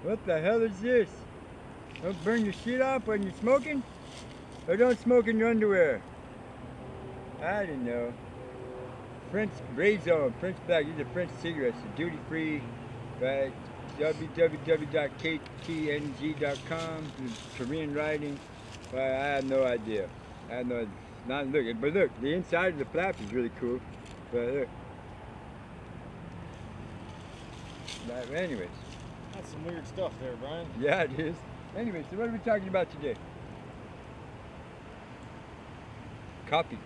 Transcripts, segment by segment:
What the hell is this? Don't burn your shit off when you're smoking? Or don't smoke in your underwear? I don't know. French Razor, French Black. These are French cigarettes. They're duty free. Right? www.ktng.com. Korean writing. But I have no idea. I have no. Not looking. But look, the inside of the flap is really cool. But look. But anyways. That's some weird stuff there, Brian. Yeah, it is. Anyway, so what are we talking about today? Coffee.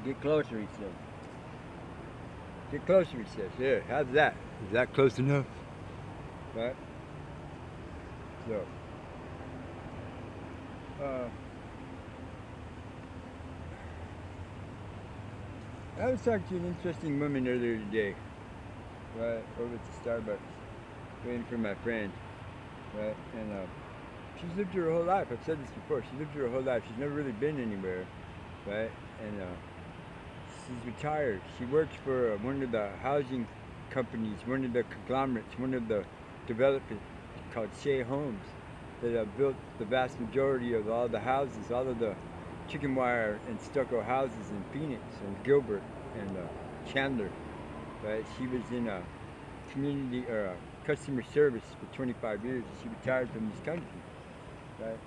Get closer, he says. Get closer, he says. Here, how's that? Is that close enough? Right? So, I was talking to an interesting woman earlier today, right, over at the Starbucks, waiting for my friend, right, and she's lived her whole life. I've said this before. She's lived her whole life. She's never really been anywhere, right, and she's retired. She works for one of the housing companies, one of the conglomerates, one of the developers called Shea Homes that have built the vast majority of all the houses, all of the chicken wire and stucco houses in Phoenix and Gilbert and Chandler. Right? She was in a community or customer service for 25 years. And she retired from this country. Right?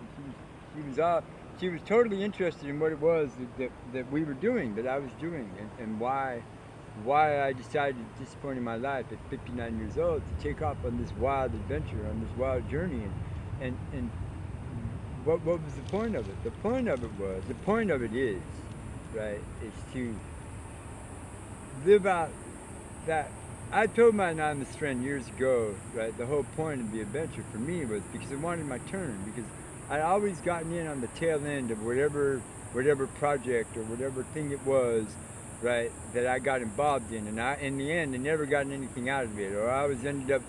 And she was totally interested in what it was that we were doing, that I was doing, and why I decided at this point in my life, at 59 years old, to take off on this wild adventure, on this wild journey, and what was the point of it? The point of it is, right, is to live out that. I told my anonymous friend years ago, right, the whole point of the adventure for me was because I wanted my turn, because I'd always gotten in on the tail end of whatever project or whatever thing it was, right, that I got involved in, and in the end, I never got anything out of it, or I ended up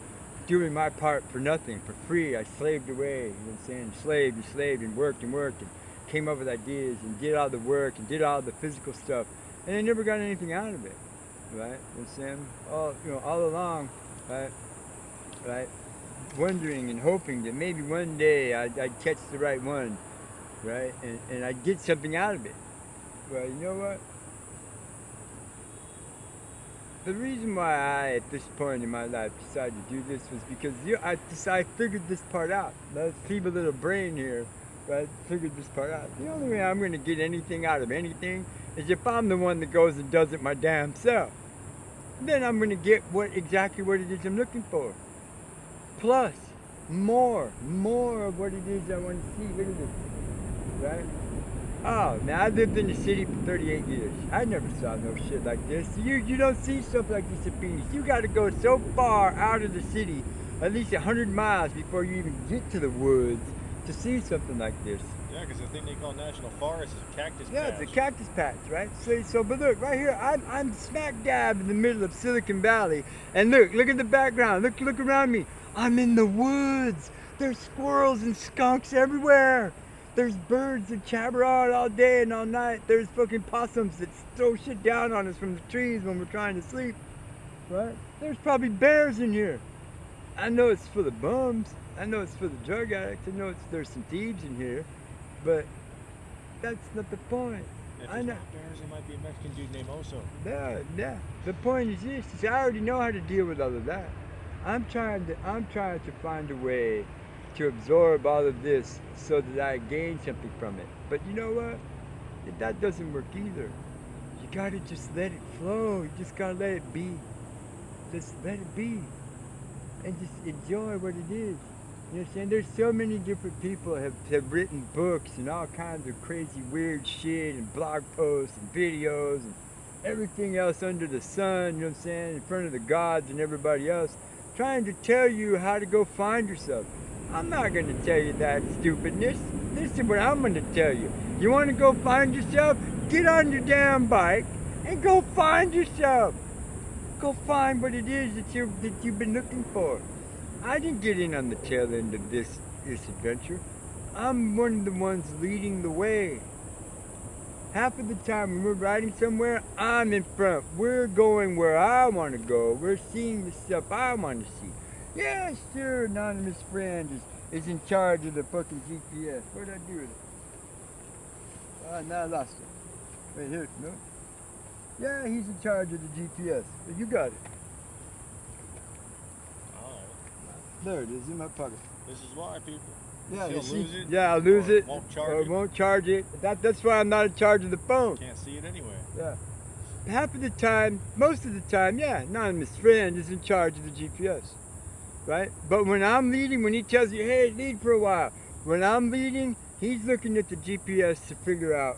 doing my part for nothing, for free. I slaved away, you know what I'm saying? Slaved and worked and came up with ideas and did all the work and did all the physical stuff, and I never got anything out of it, right? You know what I'm saying? All along, right, wondering and hoping that maybe one day I'd catch the right one, right, and I'd get something out of it. Well, you know what? The reason why I, at this point in my life, decided to do this was because I figured this part out. That feeble little brain here, right, figured this part out. The only way I'm going to get anything out of anything is if I'm the one that goes and does it my damn self. Then I'm going to get exactly what it is I'm looking for. Plus, more of what it is I want to see. Look at this, right? Oh, man, I lived in the city for 38 years. I never saw no shit like this. You don't see stuff like this in Phoenix. You got to go so far out of the city, at least 100 miles before you even get to the woods to see something like this. Yeah, because the thing they call national forest is a cactus patch. Yeah, it's a cactus patch, right? But look, right here, I'm smack dab in the middle of Silicon Valley. And look at the background. Look around me. I'm in the woods. There's squirrels and skunks everywhere. There's birds that jabber out all day and all night. There's fucking possums that throw shit down on us from the trees when we're trying to sleep, right? There's probably bears in here. I know it's full of bums. I know it's full of drug addicts. I know there's some thieves in here, but that's not the point. If there's not bears, there might be a Mexican dude named Oso. Yeah. The point is this: is I already know how to deal with all of that. I'm trying to find a way to absorb all of this so that I gain something from it. But you know what? That doesn't work either. You gotta just let it flow. You just gotta let it be. Just let it be. And just enjoy what it is. You know what I'm saying? There's so many different people have written books and all kinds of crazy weird shit and blog posts and videos and everything else under the sun, you know what I'm saying, in front of the gods and everybody else, trying to tell you how to go find yourself. I'm not going to tell you that stupidness. This is what I'm going to tell you. You want to go find yourself? Get on your damn bike and go find yourself. Go find what it is that you've been looking for. I didn't get in on the tail end of this adventure. I'm one of the ones leading the way. Half of the time when we're riding somewhere, I'm in front. We're going where I want to go. We're seeing the stuff I want to see. Yeah, sure, anonymous friend is in charge of the fucking GPS. What'd I do with it? Now I lost it. Wait, here, no? Yeah, he's in charge of the GPS. You got it. Alright. There it is, in my pocket. This is why, people. Yeah, He'll you see? lose it. Yeah, I'll lose or it. Won't Or charge it. won't charge it. That's why I'm not in charge of the phone. Can't see it anyway. Yeah. Half of the time, most of the time, yeah, anonymous friend is in charge of the GPS. Right? But when I'm leading, when he tells you, hey, lead for a while, when I'm leading, he's looking at the GPS to figure out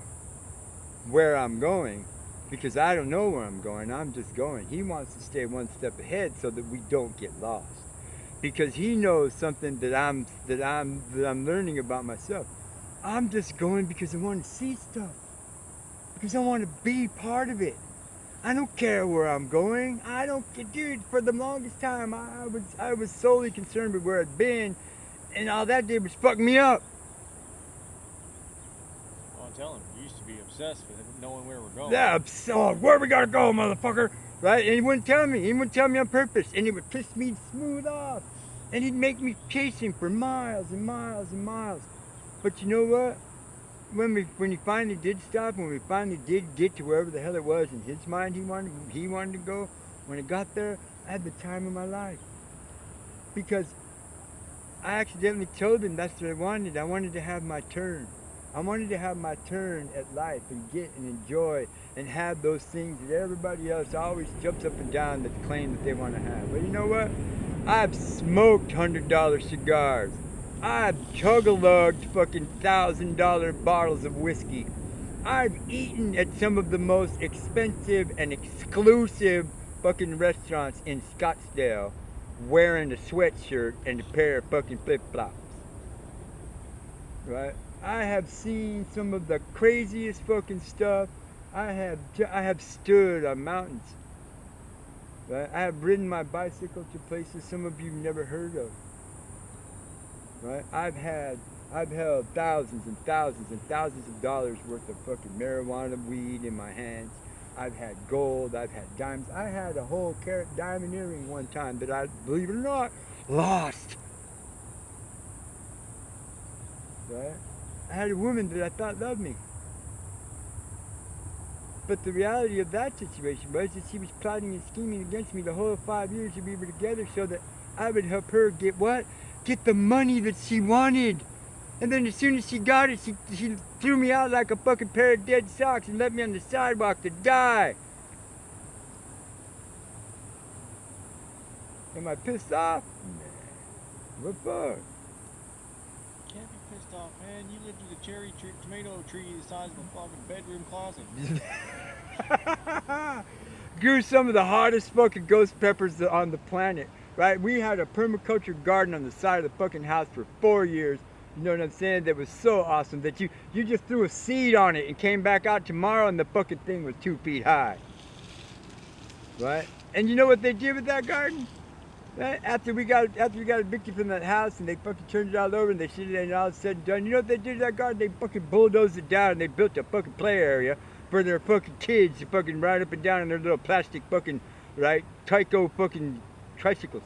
where I'm going. Because I don't know where I'm going, I'm just going. He wants to stay one step ahead so that we don't get lost. Because he knows something that I'm learning about myself. I'm just going because I want to see stuff. Because I want to be part of it. I don't care where I'm going. I don't, dude. For the longest time, I was solely concerned with where I'd been, and all that did was fuck me up. Well, I'm telling him, you used to be obsessed with knowing where we're going. Yeah, so where we gotta go, motherfucker? Right? And he wouldn't tell me. He wouldn't tell me on purpose, and he would piss me smooth off, and he'd make me chase him for miles and miles and miles. But you know what? When he finally did stop, when we finally did get to wherever the hell it was in his mind he wanted to go, when it got there, I had the time of my life. Because I accidentally told him that's what I wanted. I wanted to have my turn. I wanted to have my turn at life and get and enjoy and have those things that everybody else always jumps up and down that claim that they want to have. But you know what? I've smoked $100 cigars. I've chug-a-lugged fucking $1,000 bottles of whiskey. I've eaten at some of the most expensive and exclusive fucking restaurants in Scottsdale wearing a sweatshirt and a pair of fucking flip-flops. Right? I have seen some of the craziest fucking stuff. I have stood on mountains. Right? I have ridden my bicycle to places some of you never heard of. Right? I've held thousands and thousands and thousands of dollars worth of fucking marijuana weed in my hands. I've had gold, I've had diamonds. I had a whole carat diamond earring one time that I, believe it or not, lost. Right? I had a woman that I thought loved me. But the reality of that situation was that she was plotting and scheming against me the whole 5 years that we were together so that I would help her get what? Get the money that she wanted. And then as soon as she got it, she threw me out like a fucking pair of dead socks and left me on the sidewalk to die. Am I pissed off? Nah. What for? Can't be pissed off, man. You lived with a cherry tree, tomato tree the size of a fucking bedroom closet. Grew some of the hottest fucking ghost peppers on the planet. Right? We had a permaculture garden on the side of the fucking house for 4 years. You know what I'm saying? That was so awesome that you just threw a seed on it and came back out tomorrow and the fucking thing was 2 feet high. Right? And you know what they did with that garden? Right? After we got evicted from that house and they fucking turned it all over and they shit it and all said and done, you know what they did to that garden? They fucking bulldozed it down and they built a fucking play area for their fucking kids to fucking ride up and down in their little plastic fucking, right, Tyco fucking tricycles.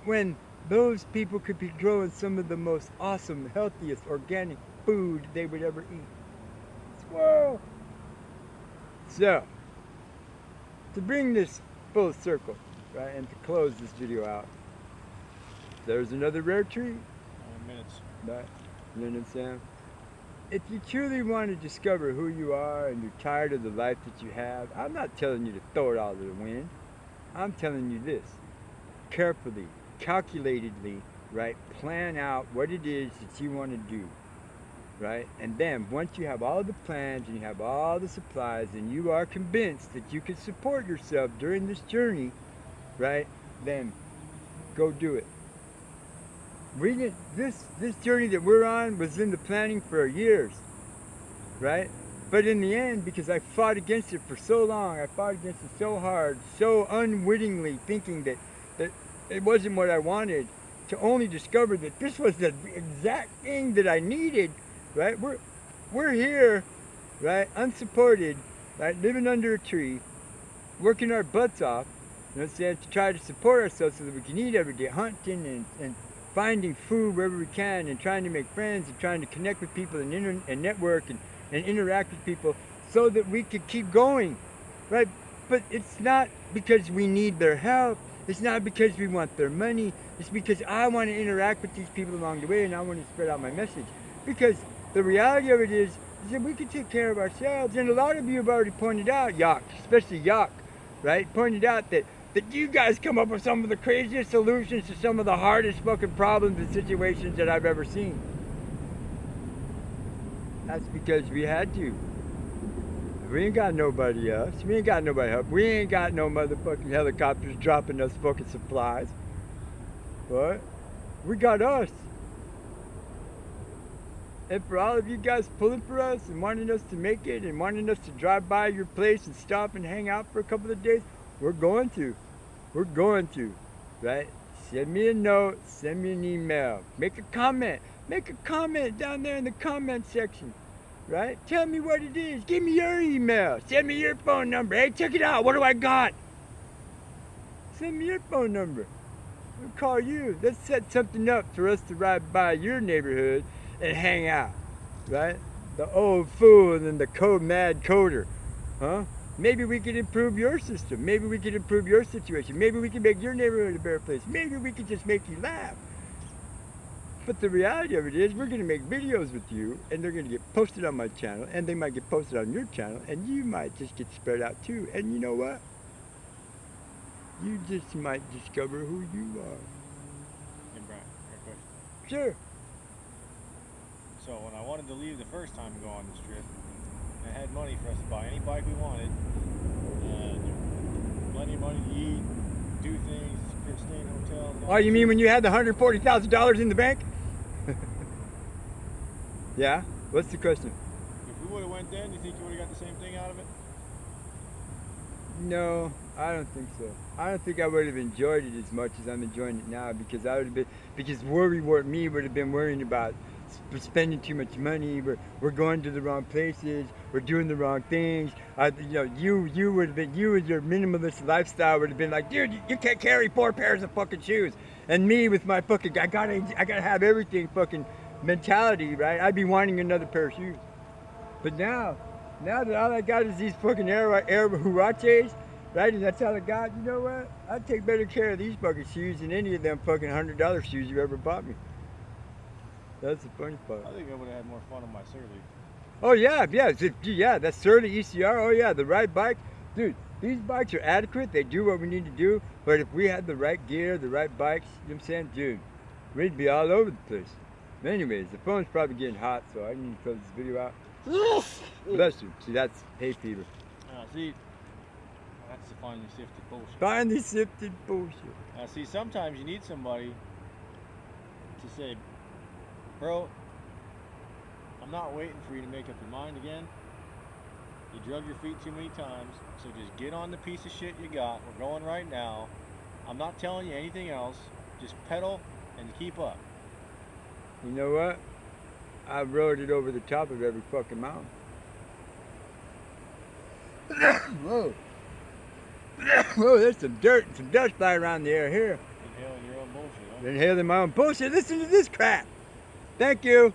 When those people could be growing some of the most awesome, healthiest, organic food they would ever eat. Squirrel! So, to bring this full circle, right, and to close this video out, there's another rare treat. 9 minutes. Right? You know what I'm saying? If you truly want to discover who you are and you're tired of the life that you have, I'm not telling you to throw it all to the wind. I'm telling you this. Carefully, calculatedly, right? Plan out what it is that you want to do, right? And then once you have all the plans and you have all the supplies and you are convinced that you can support yourself during this journey, right? Then go do it. This journey that we're on was in the planning for years, right? But in the end, because I fought against it for so long, I fought against it so hard, so unwittingly thinking that it wasn't what I wanted, to only discover that this was the exact thing that I needed, right? we're here, right, unsupported, right, living under a tree, working our butts off, you know what I'm saying, to try to support ourselves so that we can eat every day, hunting and finding food wherever we can, and trying to make friends and trying to connect with people and network and interact with people so that we could keep going, right? But it's not because we need their help. It's not because we want their money. It's because I want to interact with these people along the way, and I want to spread out my message. Because the reality of it is that we can take care of ourselves. And a lot of you have already pointed out, Yak, especially Yak, right? Pointed out that you guys come up with some of the craziest solutions to some of the hardest fucking problems and situations that I've ever seen. That's because we had to. We ain't got nobody else. We ain't got nobody help. We ain't got no motherfucking helicopters dropping us fucking supplies. What? We got us. And for all of you guys pulling for us and wanting us to make it and wanting us to drive by your place and stop and hang out for a couple of days, we're going to. We're going to. Right? Send me a note. Send me an email. Make a comment. Make a comment down there in the comment section. Right? Tell me what it is. Give me your email. Send me your phone number. Hey, check it out. What do I got? Send me your phone number. I'll call you. Let's set something up for us to ride by your neighborhood and hang out. Right? The old fool and then the mad coder. Huh? Maybe we could improve your system. Maybe we could improve your situation. Maybe we can make your neighborhood a better place. Maybe we could just make you laugh. But the reality of it is we're going to make videos with you, and they're going to get posted on my channel, and they might get posted on your channel, and you might just get spread out too. And you know what? You just might discover who you are. Hey, Brian, I got a question. Sure. So when I wanted to leave the first time to go on this trip, I had money for us to buy any bike we wanted, and plenty of money to eat, do things, stay in hotels. Oh, you mean when you had the $140,000 in the bank? Yeah? What's the question? If we would have went then, do you think you would have got the same thing out of it? No, I don't think so. I don't think I would have enjoyed it as much as I'm enjoying it now, because I would have been, because would have been worrying about spending too much money. We're going to the wrong places. We're doing the wrong things. You would have been, you with your minimalist lifestyle would have been like, dude, you can't carry 4 pairs of fucking shoes. And me with my fucking, I gotta have everything fucking mentality, right? I'd be wanting another pair of shoes. But now that all I got is these fucking Air Huaraches, right? And that's all I got. You know what? I'd take better care of these fucking shoes than any of them fucking $100 shoes you ever bought me. That's the funny part. I think I would have had more fun on my Surly. Oh yeah, that's Surly ECR. Oh yeah, the right bike, dude. These bikes are adequate. They do what we need to do. But if we had the right gear, the right bikes, you know what I'm saying, dude, we'd be all over the place. But anyways, the phone's probably getting hot, so I need to close this video out. Bless you. See, that's hay fever. See, that's the finely sifted bullshit. Finally sifted bullshit. See, sometimes you need somebody to say, bro, I'm not waiting for you to make up your mind again. You drug your feet too many times, so just get on the piece of shit you got. We're going right now. I'm not telling you anything else. Just pedal and keep up. You know what? I rode it over the top of every fucking mountain. Whoa. Whoa, there's some dirt and some dust flying around the air here. Inhaling your own bullshit, huh? Inhaling my own bullshit. Listen to this crap. Thank you.